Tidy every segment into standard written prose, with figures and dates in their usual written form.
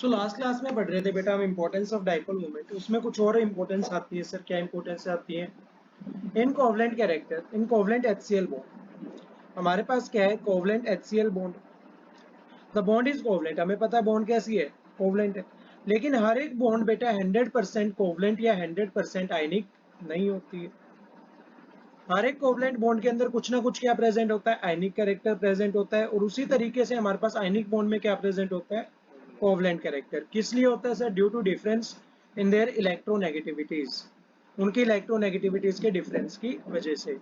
So last class में पढ़ रहे थे बेटा हम इम्पोर्टेंस ऑफ डाइपोल मोमेंट। उसमें कुछ और इम्पोर्टेंस आती है। सर क्या इम्पोर्टेंस आती है? इनकोवलेंट कैरेक्टर, इनकोवलेंट HCl बॉन्ड। हमारे पास क्या है? Covalent HCl bond. The bond is covalent, हमें पता है बॉन्ड कैसी है, कोवलेंट है। लेकिन हर एक बॉन्ड बेटा 100% कोवलेंट या 100% आयनिक नहीं होती है। हर एक कोवलेंट बॉन्ड के अंदर कुछ ना कुछ क्या प्रेजेंट होता है, आयनिक कैरेक्टर प्रेजेंट होता है। और उसी तरीके से हमारे पास आयनिक बॉन्ड में क्या प्रेजेंट होता है, कोवलेंट कैरेक्टर। किस लिए होता है sir? Due to difference in their electronegativities, उनकी इलेक्ट्रोनेगेटिविटीज के डिफरेंस की वजह से।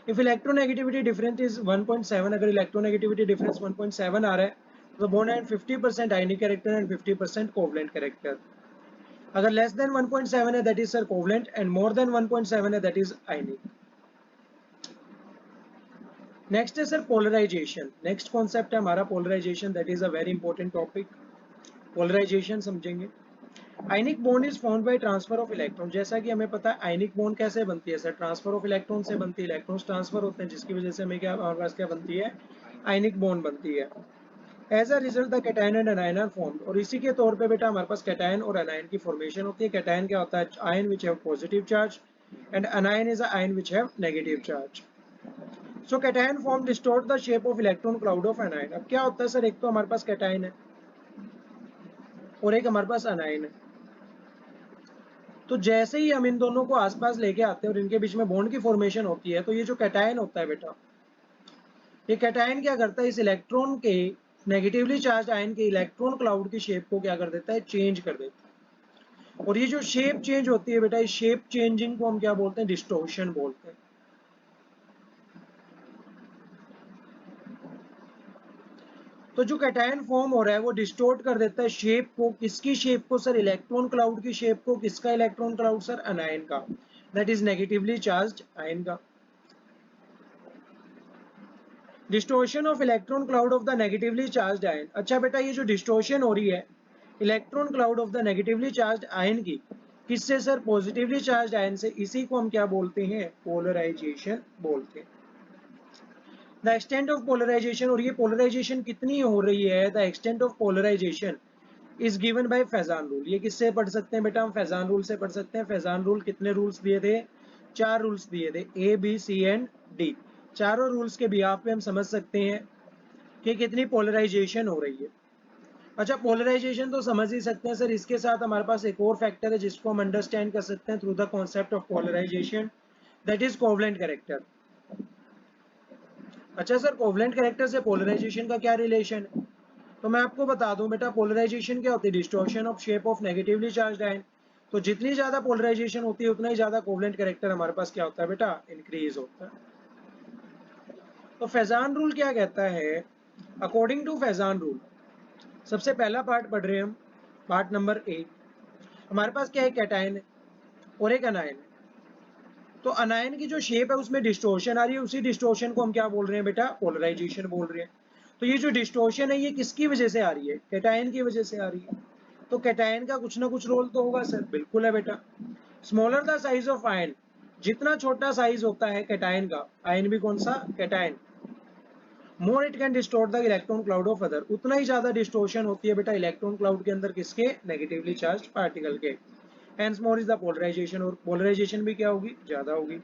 इफ इलेक्ट्रोनेगेटिविटी डिफरेंस इज 1.7, अगर इलेक्ट्रोनेगेटिविटी डिफरेंस 1.7 आ रहा है तो bond have 50% ionic character and 50% covalent character. अगर लेस देन 1.7 है that is sir covalent and more than 1.7 है दैट इज आयनिक। नेक्स्ट है सर पोलराइजेशन। नेक्स्ट कॉन्सेप्ट है हमारा polarisation, that is a very important topic. Polarisation समझेंगे। Ionic bond is formed by transfer of electron. जैसा कि हमें पता है आयनिक बॉन्ड कैसे बनती है सर? ट्रांसफर ऑफ इलेक्ट्रॉन से बनती है। इलेक्ट्रॉन्स ट्रांसफर होते हैं जिसकी वजह से हमें क्या, हमारे पास क्या बनती है, आयनिक बॉन्ड बनती है। As a result the cation and anion are formed. और इसी के तौर पे बेटा हमारे पास कैटायन और अनायन की फॉर्मेशन होती है। कैटायन क्या होता है? Ion which have positive charge and अनायन is a ion which have negative charge. So cation form distort the shape of electron cloud of अनायन। अब क्या होता है सर, एक तो हमारे पास कैटायन है और एक हमारे पास अनायन है। तो जैसे ही हम इन दोनों को आसपास लेके आते हैं और इनके बीच में बॉन्ड की फॉर्मेशन होती है, तो ये जो कैटायन होता है बेटा, ये कैटायन क्या करता है, इस इलेक्ट्रॉन के नेगेटिवली चार्ज आयन के इलेक्ट्रॉन क्लाउड की शेप को क्या कर देता है, चेंज कर देता है। और ये जो शेप चेंज होती है बेटा, इस शेप चेंजिंग को हम क्या बोलते हैं, डिस्टॉर्शन बोलते हैं। तो जो कैटायन फॉर्म हो रहा है वो डिस्टोर्ट कर देता है शेप को। किसकी शेप को सर? इलेक्ट्रॉन क्लाउड की शेप को। किसका इलेक्ट्रॉन क्लाउड सर? अनायन का, that is negatively charged ion का। Distortion of electron cloud of the negatively charged ion. अच्छा बेटा, ये जो डिस्टोर्शन हो रही है electron cloud of the negatively charged ion की, किससे सर? पॉजिटिवली चार्ज्ड आयन से। इसी को हम क्या बोलते हैं? पोलराइजेशन बोलते हैं। द एक्सटेंट ऑफ पोलराइजेशन, और ये पोलराइजेशन कितनी हो रही है, the extent of polarisation is given by Fajans rule. ये किससे पढ़ सकते हैं बेटा? हम फैजान रूल से पढ़ सकते हैं। फैजान रूल कितने रूल्स दिए थे? 4 रूल्स दिए थे, A B C and D. चारों रूल्स के बिहाफ पे हम समझ सकते हैं कि कितनी पोलराइजेशन हो रही है। अच्छा, पोलराइजेशन तो समझ ही सकते हैं सर। इसके साथ हमारे पास एक और फैक्टर है जिसको हम अंडरस्टैंड कर सकते हैं through the concept of polarisation, that is covalent character. अच्छा सर, कोवलेंट कैरेक्टर से पोलराइजेशन का क्या रिलेशन है? तो मैं आपको बता दूं बेटा, पोलराइजेशन क्या होती है? Distortion of shape of negatively charged ion. तो जितनी ज्यादा पोलराइजेशन होती है उतना ही ज्यादा कोवलेंट कैरेक्टर हमारे पास क्या होता है बेटा? इंक्रीज होता है। तो फैजान रूल क्या कहता है? अकॉर्डिंग टू फैजान रूल, सबसे पहला पार्ट पढ़ रहे हैं हम, पार्ट नंबर 8। हमारे पास क्या है? कैटायन है और एक अनायन है। तो अनायन की जो शेप है उसमें डिस्टॉर्शन आ रही है, उसी डिस्टॉर्शन को हम क्या बोल रहे हैं बेटा? पोलराइजेशन बोल रहे हैं। तो ये जो डिस्टॉर्शन है ये किसकी वजह से आ रही है? कैटायन की वजह से आ रही है। तो कैटायन का कुछ ना कुछ रोल तो होगा सर। बिल्कुल है बेटा। Smaller the size of ion, जितना छोटा साइज होता है कैटायन का, आयन भी कौन सा? Cation, more it can distort the electron cloud of other. उतना ही ज्यादा डिस्टोर्शन होती है बेटा इलेक्ट्रॉन क्लाउड के अंदर, किसके? नेगेटिवली चार्ज पार्टिकल के। Hence more is the polarisation, और पोलराइजेशन भी क्या होगी? ज्यादा होगी।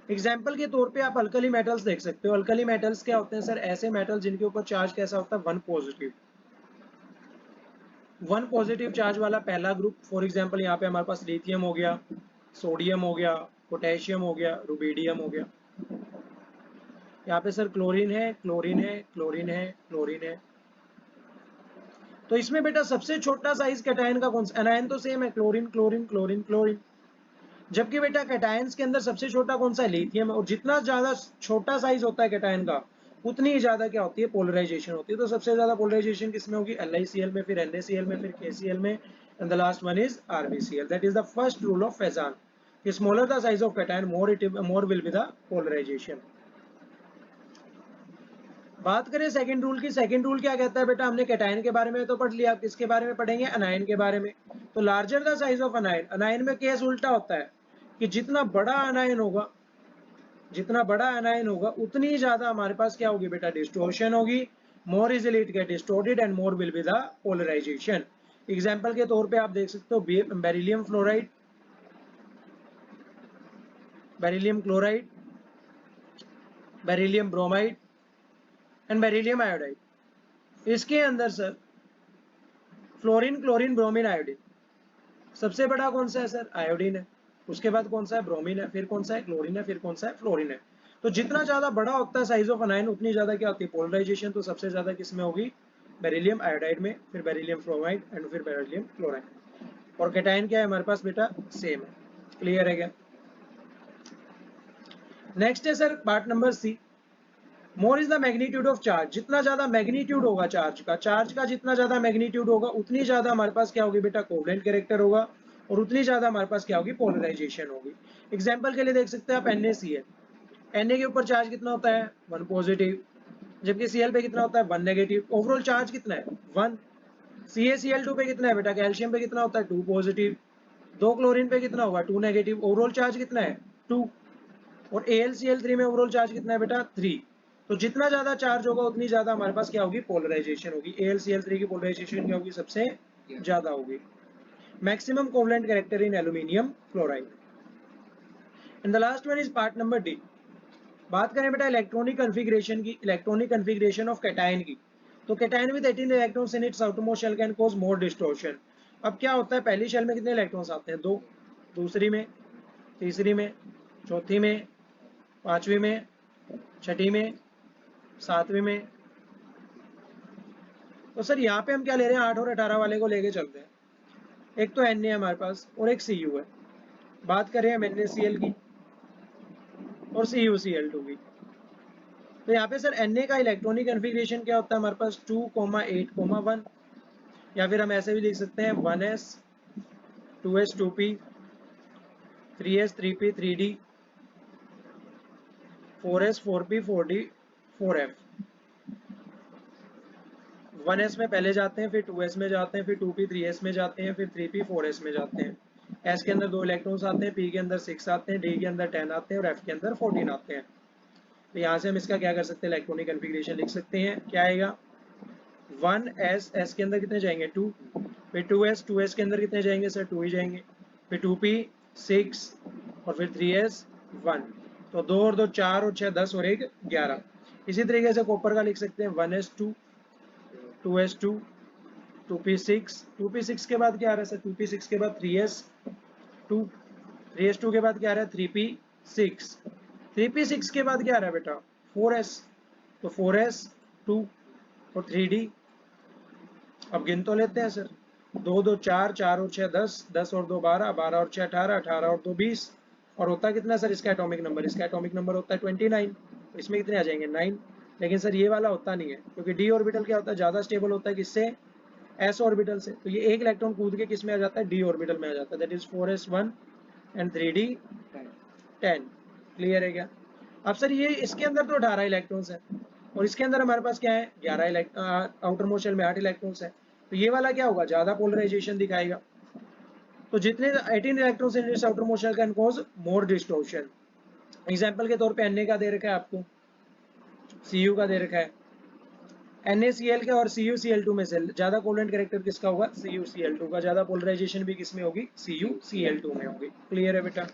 एग्जाम्पल के तौर पे आप अल्कली मेटल्स देख सकते हो। अल्कली मेटल्स क्या होते हैं सर? ऐसे मेटल जिनके ऊपर चार्ज कैसा होता है? One positive. One positive charge वाला पहला ग्रुप। फॉर एग्जाम्पल यहाँ पे हमारे पास लिथियम हो गया, सोडियम हो गया, पोटेशियम हो गया, रुबीडियम हो गया। यहाँ पे सर क्लोरीन है, क्लोरीन है, क्लोरीन है, क्लोरीन है। तो इसमें बेटा सबसे छोटा साइज कैटायन का कौन सा? एनायन तो सेम है, क्लोरीन क्लोरीन क्लोरीन क्लोरीन। जबकि बेटा कैटायंस के अंदर सबसे छोटा कौन सा है? लिथियम है। और जितना ज्यादा छोटा साइज होता है कैटायन का, उतनी ही ज्यादा क्या होती है? पोलराइजेशन होती है। तो सबसे ज्यादा पोलराइजेशन किसमें होगी? LiCl में, फिर NaCl में, फिर KCl में, and the last one is RbCl। That is the first rule of Fajans. Smaller the size of cation, more will be the polarisation. बात करें सेकंड रूल की। सेकंड रूल क्या कहता है बेटा? हमने कैटायन के बारे में तो पढ़ लिया, किसके बारे में पढ़ेंगे? अनायन के बारे में। तो लार्जर द साइज ऑफ अनायन, अनायन में केस उल्टा होता है कि जितना बड़ा अनायन होगा, जितना बड़ा अनायन होगा उतनी ज्यादा हमारे पास क्या होगी बेटा? डिस्टॉर्शन होगी। more easily it get distorted and more will be the polarization. Example के तौर पे आप देख सकते हो beryllium fluoride, beryllium chloride, beryllium bromide and beryllium iodide. इसके अंदर sir fluorine, chlorine, bromine, iodine, सबसे बड़ा कौन सा है सर? आयोडीन है। उसके बाद कौन सा है? ब्रोमीन है। फिर कौन सा है? क्लोरीन है। फिर कौन सा है? फ्लोरीन है। तो जितना ज्यादा बड़ा होता है साइज ऑफ अनायन उतनी ज्यादा क्या होती है? पोलराइजेशन। तो सबसे ज्यादा किस में होगी? बेरिलियम आयोडाइड में, फिर बेरिलियम फ्लोराइड एंड फिर बेरिलियम क्लोराइड। और कैटायन क्या है हमारे पास बेटा? सेम है। क्लियर है क्या? नेक्स्ट है sir part number C, more is the magnitude of charge. जितना ज्यादा मैग्नीट्यूड होगा चार्ज का जितना ज्यादा मैग्नीट्यूड होगा उतनी ज्यादा हमारे पास क्या होगी बेटा? कोवलेंट कैरेक्टर होगा, और उतनी ज्यादा हमारे पास क्या होगी? पोलराइजेशन होगी। एग्जाम्पल के लिए देख सकते हैं आप NaCl, Na के ऊपर चार्ज कितना होता है? 1 पॉजिटिव, जबकि Cl पे कितना होता है? 1 नेगेटिव। ओवरऑल चार्ज कितना है? 1। CaCl2 पे कितना है बेटा? कैल्शियम पे कितना होता है? 2 पॉजिटिव। 2 क्लोरीन पे कितना होगा? 2 नेगेटिव। ओवरऑल चार्ज कितना है? 2। और AlCl3 में ओवरऑल चार्ज कितना है बेटा? 3। तो जितना ज्यादा चार्ज होगा उतनी ज्यादा हमारे पास क्या होगी? पोलराइजेशन होगी। AlCl3 की पोलराइजेशन क्या होगी? सबसे ज्यादा होगी। Maximum covalent character in aluminium chloride. And the last one is part number D. बात करें बेटा इलेक्ट्रॉनिक कॉन्फ़िगरेशन की, इलेक्ट्रॉनिक कॉन्फ़िगरेशन ऑफ कैटायन की। तो cation with 18 electrons in its outermost shell can cause more distortion. अब क्या होता है? पहली शेल में कितने इलेक्ट्रॉन्स आते हैं? 2। दूसरी में, तीसरी में, चौथी में, पांचवी में, छठी में, सातवीं में। तो सर यहाँ पे हम क्या ले रहे हैं? 8 और 18 वाले को लेके चलते हैं। एक तो Na है हमारे पास और एक Cu है। बात करें हम NaCl की और CuCl2 की। तो यहाँ पे सर Na का इलेक्ट्रॉनिक कॉन्फ़िगरेशन क्या होता है हमारे पास? 2,8,1। या फिर हम ऐसे भी लिख सकते हैं 1s 2s 2p 3s 3p 3d 4s 4p 4d 4f। 1s में पहले जाते हैं, फिर 2s में जाते हैं, फिर 2p 3s में जाते हैं, फिर 3p 4s में जाते हैं। s के अंदर 2 इलेक्ट्रॉन्स आते हैं, p के अंदर 6 आते हैं, d के अंदर 10 आते हैं और f के अंदर 14 आते हैं। तो यहाँ से हम इसका क्या कर सकते हैं? इलेक्ट्रॉनिक कॉन्फ़िगरेशन लिख सकते हैं। क्या आएगा? 1s, s के अंदर कितने जाएंगे? 2। फिर 2s, 2s के अंदर कितने जाएंगे सर? 2 ही जाएंगे। फिर 2p 6 और फिर 3s 1। तो 2 और 2 4 और 6 10 और 1 11। इसी तरीके से कॉपर का लिख सकते हैं 1s2 2s2 2p6। 2p6 के बाद क्या आ रहा है सर? 2p6 के बाद 3s2 3s2 के बाद क्या आ रहा है? 3p6 3p6 के बाद क्या आ रहा है बेटा? 4s। तो 4s2 और 3d। अब गिन तो लेते हैं सर। 2 2 4 4 और 6 10 10 और 2 12 12 और 6 18 18 और 2 20। और होता कितना सर इसका एटॉमिक नंबर? इसका एटॉमिक नंबर होता है 29। इसमें कितने आ जाएंगे? 9। लेकिन सर ये वाला होता नहीं है, क्योंकि डी ऑर्बिटल क्या होता है? ज़्यादा स्टेबल होता है किससे? एस ऑर्बिटल से। तो ये एक इलेक्ट्रॉन कूद के किस में आ जाता है? डी ऑर्बिटल में आ जाता है। That is 4s1 and 3d 10। Clear है क्या? अब सर ये इसके अंदर तो 18 इलेक्ट्रॉन्स है और इसके अंदर हमारे पास क्या है? 11 आउटर मोस्ट शेल में 8 इलेक्ट्रॉन्स है। तो ये वाला क्या होगा? ज्यादा पोलराइजेशन दिखाएगा। तो जितने 18 electrons in this outermost shell can cause more distortion. Example के तौर पे Na का दे रखा है आपको, Cu का दे रखा है। NaCl का और CuCl2 में से ज्यादा कोवलेंट कैरेक्टर किसका होगा? CuCl2 का। ज्यादा पोलराइजेशन भी किसमें होगी? CuCl2 में होगी। क्लियर है बेटा?